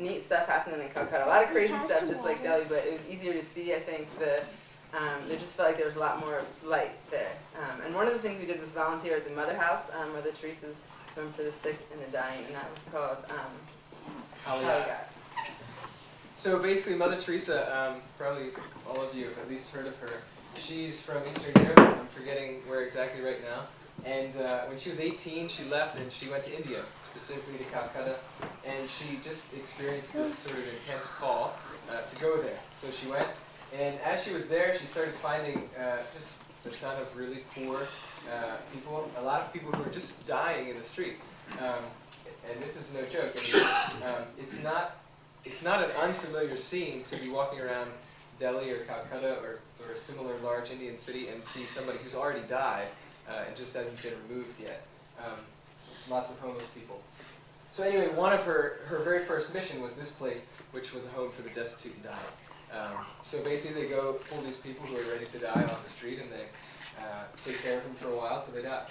neat stuff happening in Calcutta. A lot of crazy stuff, just like Delhi, but it was easier to see. I think there just felt like there was a lot more light there. And one of the things we did was volunteer at the Mother House, Mother Teresa's home for the sick and the dying, and that was called Haligat. So basically, Mother Teresa, probably all of you have at least heard of her. She's from Eastern Europe. I'm forgetting where exactly right now. And when she was 18, she left and she went to India, specifically to Calcutta. And she just experienced this sort of intense call to go there. So she went, and as she was there, she started finding just a ton of really poor people, a lot of people who were just dying in the street. And this is no joke. I mean, it's not an unfamiliar scene to be walking around Delhi or Calcutta or a similar large Indian city and see somebody who's already died and just hasn't been removed yet. Lots of homeless people. So anyway, one of her very first mission was this place, which was a home for the destitute and dying. So basically they go pull these people who are ready to die off the street and they take care of them for a while till they die.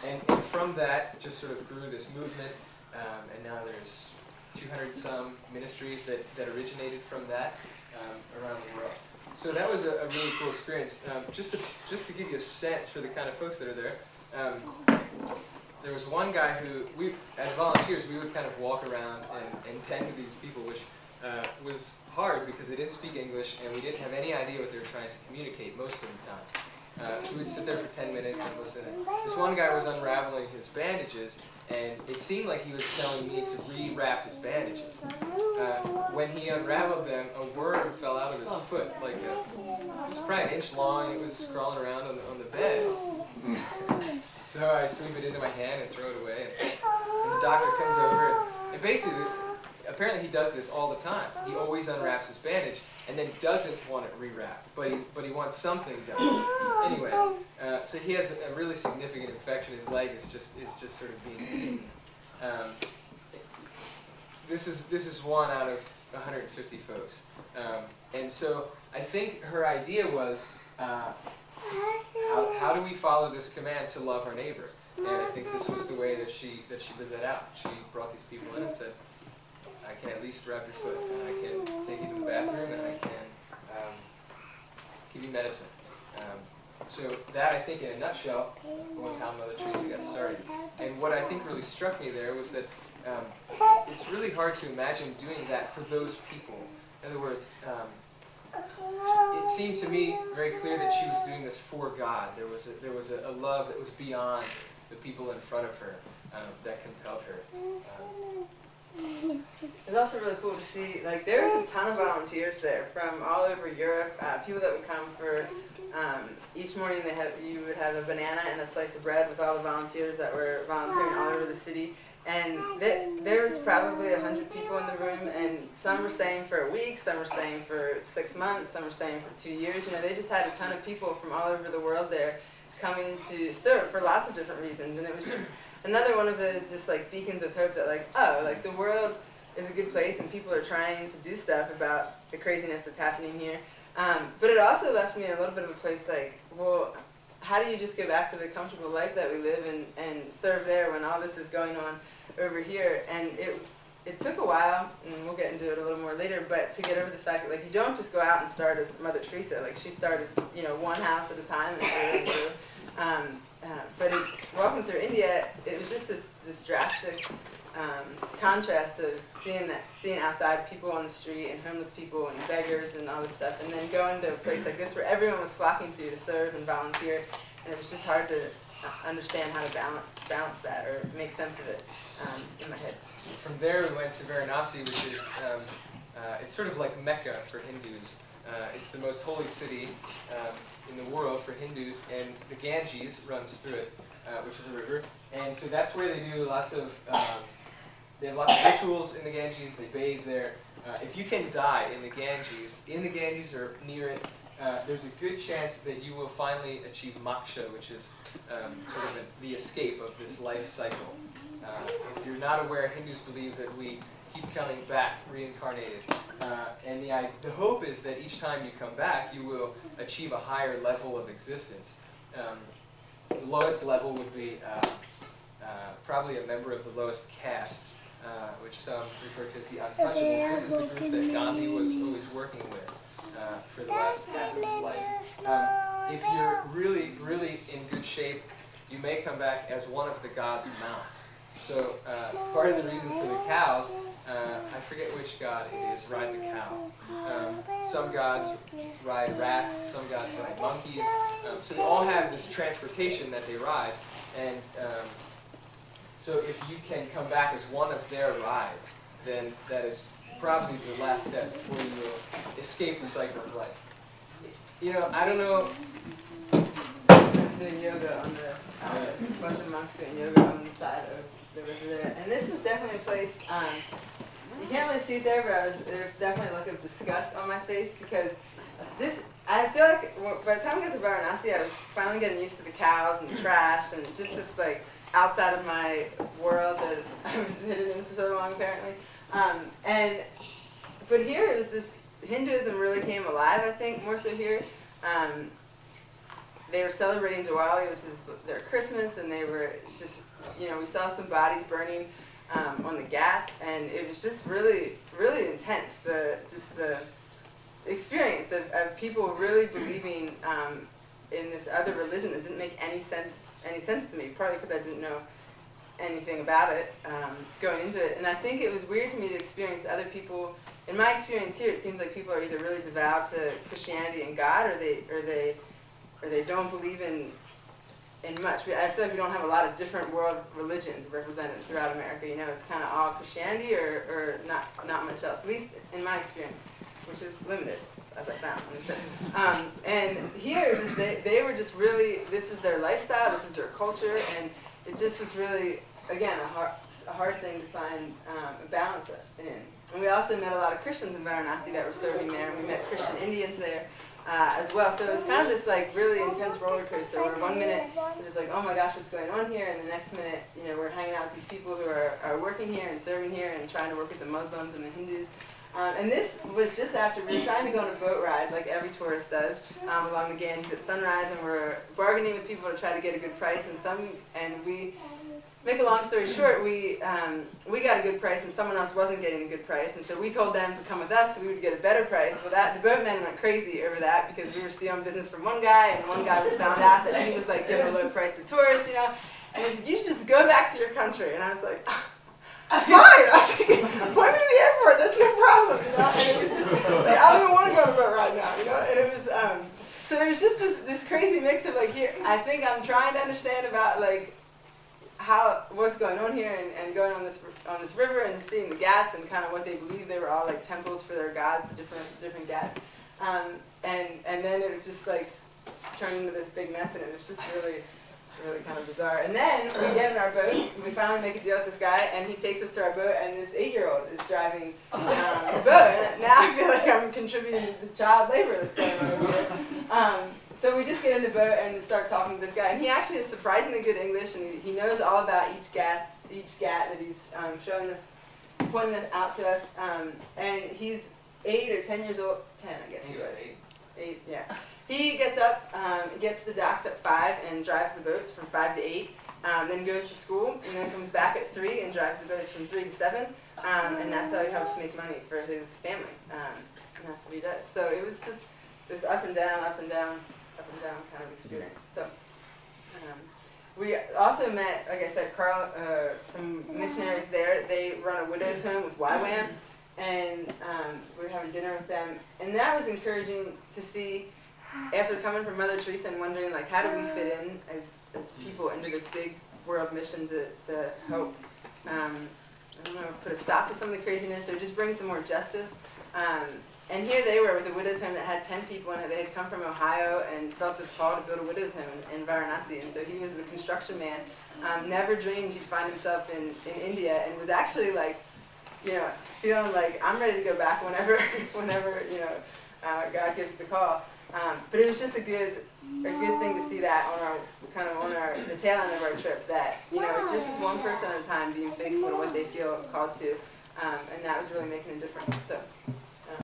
And from that just sort of grew this movement, and now there's 200-some ministries that originated from that around the world. So that was a really cool experience. Just to give you a sense for the kind of folks that are there, there was one guy who, as volunteers, we would kind of walk around and tend to these people, which was hard because they didn't speak English and we didn't have any idea what they were trying to communicate most of the time. So we would sit there for 10 minutes and listen. And this one guy was unraveling his bandages, and it seemed like he was telling me to rewrap his bandages. When he unraveled them, a worm fell out of his foot. Like it was probably an inch long, and it was crawling around on the bed. So I sweep it into my hand and throw it away. And the doctor comes over, and basically, apparently he does this all the time. He always unwraps his bandage and then doesn't want it rewrapped, but he wants something done. Anyway, so he has a really significant infection. His leg is just sort of being eaten. This is one out of 150 folks, and so I think her idea was how do we follow this command to love our neighbor? And I think this was the way that she lived that out. She brought these people in and said, I can at least wrap your foot, and I can take you to the bathroom, and I can give you medicine. So that, I think, in a nutshell, was how Mother Teresa got started. And what I think really struck me there was that it's really hard to imagine doing that for those people. In other words, it seemed to me very clear that she was doing this for God. There was a love that was beyond the people in front of her that compelled her. It was also really cool to see, like, there was a ton of volunteers there from all over Europe, people that would come for, each morning you would have a banana and a slice of bread with all the volunteers that were volunteering all over the city. And there was probably 100 people in the room, and some were staying for a week, some were staying for 6 months, some were staying for 2 years. You know, they just had a ton of people from all over the world there coming to serve for lots of different reasons. And it was just another one of those just like beacons of hope that like, oh, like the world is a good place and people are trying to do stuff about the craziness that's happening here. But it also left me in a little bit of a place like, well, how do you just go back to the comfortable life that we live and serve there when all this is going on over here? And it took a while, and we'll get into it a little more later, but to get over the fact that like you don't just go out and start as Mother Teresa. Like she started, you know, one house at a time, and but walking through India, it was just this drastic contrast of seeing outside people on the street and homeless people and beggars and all this stuff, and then going to a place like this where everyone was flocking to serve and volunteer, and it was just hard to understand how to balance that or make sense of it in my head. From there we went to Varanasi, which is it's sort of like Mecca for Hindus. It's the most holy city in the world for Hindus, and the Ganges runs through it, which is a river. And so that's where they do lots of, they have lots of rituals in the Ganges. They bathe there. If you can die in the Ganges or near it, there's a good chance that you will finally achieve moksha, which is sort of the escape of this life cycle. If you're not aware, Hindus believe that we keep coming back, reincarnated. And the hope is that each time you come back, you will achieve a higher level of existence. The lowest level would be probably a member of the lowest caste, which some refer to as the Untouchables. This is the group that Gandhi was always working with for the last half of his life. If you're really, really in good shape, you may come back as one of the god's mounts. So part of the reason for the cows, I forget which god it is, rides a cow. Some gods ride rats, some gods ride monkeys. So they all have this transportation that they ride. And so if you can come back as one of their rides, then that is probably the last step before you will escape the cycle of life. You know, I don't know. Doing yoga on the a bunch of monks doing yoga on the side of the river there, and this was definitely a place. You can't really see it there, but there's definitely a look of disgust on my face because this. I feel like by the time I got to Varanasi, I was finally getting used to the cows and the trash and just this like outside of my world that I was hidden in for so long apparently. But here it was this Hinduism really came alive. I think more so here. They were celebrating Diwali, which is their Christmas, and they were just, you know, we saw some bodies burning on the Ghats, and it was just really, really intense. The experience of people really believing in this other religion that didn't make any sense to me, partly because I didn't know anything about it going into it. And I think it was weird to me to experience other people. In my experience here, it seems like people are either really devout to Christianity and God, or they don't believe in much. I feel like we don't have a lot of different world religions represented throughout America. You know, it's kind of all Christianity or not much else, at least in my experience, which is limited, as I found. And here, they were just really, this was their lifestyle, this was their culture, and it just was really, again, a hard thing to find a balance in. And we also met a lot of Christians in Varanasi that were serving there, and we met Christian Indians there. As well, so it was kind of this like really intense roller coaster where 1 minute it was like, oh my gosh, what's going on here, and the next minute, you know, we're hanging out with these people who are working here and serving here and trying to work with the Muslims and the Hindus. And this was just after we were trying to go on a boat ride, like every tourist does, along the Ganges at sunrise, and we're bargaining with people to try to get a good price, and we. Make a long story short, we got a good price and someone else wasn't getting a good price, and so we told them to come with us so we would get a better price. Well, the boatmen went crazy over that because we were stealing business from one guy, and one guy was found out that he was like giving a low price to tourists, you know, and he said, you should just go back to your country. And I was like, fine. I was like, point me to the airport, that's no problem, you know. And it was just like, I don't even want to go on a boat ride now, you know. And it was so it was just this crazy mix of like, here I think I'm trying to understand about like what's going on here and going on this river and seeing the Ghats and kind of what they believe they were all like temples for their gods, different Ghats, and then it was just like turned into this big mess, and it was just really kind of bizarre. And then we get in our boat, and we finally make a deal with this guy, and he takes us to our boat, and this 8-year-old is driving the boat, and now I feel like I'm contributing to the child labor that's going on over here. So we just get in the boat and start talking to this guy, and he actually has surprisingly good English, and he knows all about each Gat that he's showing us, pointing it out to us, and he's 8 or 10 years old, 10 I guess he was. 8, yeah. He gets up, gets to the docks at 5 and drives the boats from 5 to 8, then goes to school, and then comes back at 3 and drives the boats from 3 to 7, and that's how he helps make money for his family, and that's what he does. So it was just this up and down kind of experience. So we also met, like I said, some missionaries there. They run a widow's home with YWAM, and we were having dinner with them, and that was encouraging to see. After coming from Mother Teresa and wondering like how do we fit in as people into this big world mission to help I don't know, put a stop to some of the craziness or just bring some more justice. And here they were with a widow's home that had 10 people in it. They had come from Ohio and felt this call to build a widow's home in Varanasi. And so he was the construction man. Never dreamed he'd find himself in India, and was actually like, you know, feeling like I'm ready to go back whenever you know, God gives the call. But it was just a good thing to see that on the tail end of our trip, that, you know, it's just this one person at a time being faithful to what they feel called to, and that was really making a difference. So.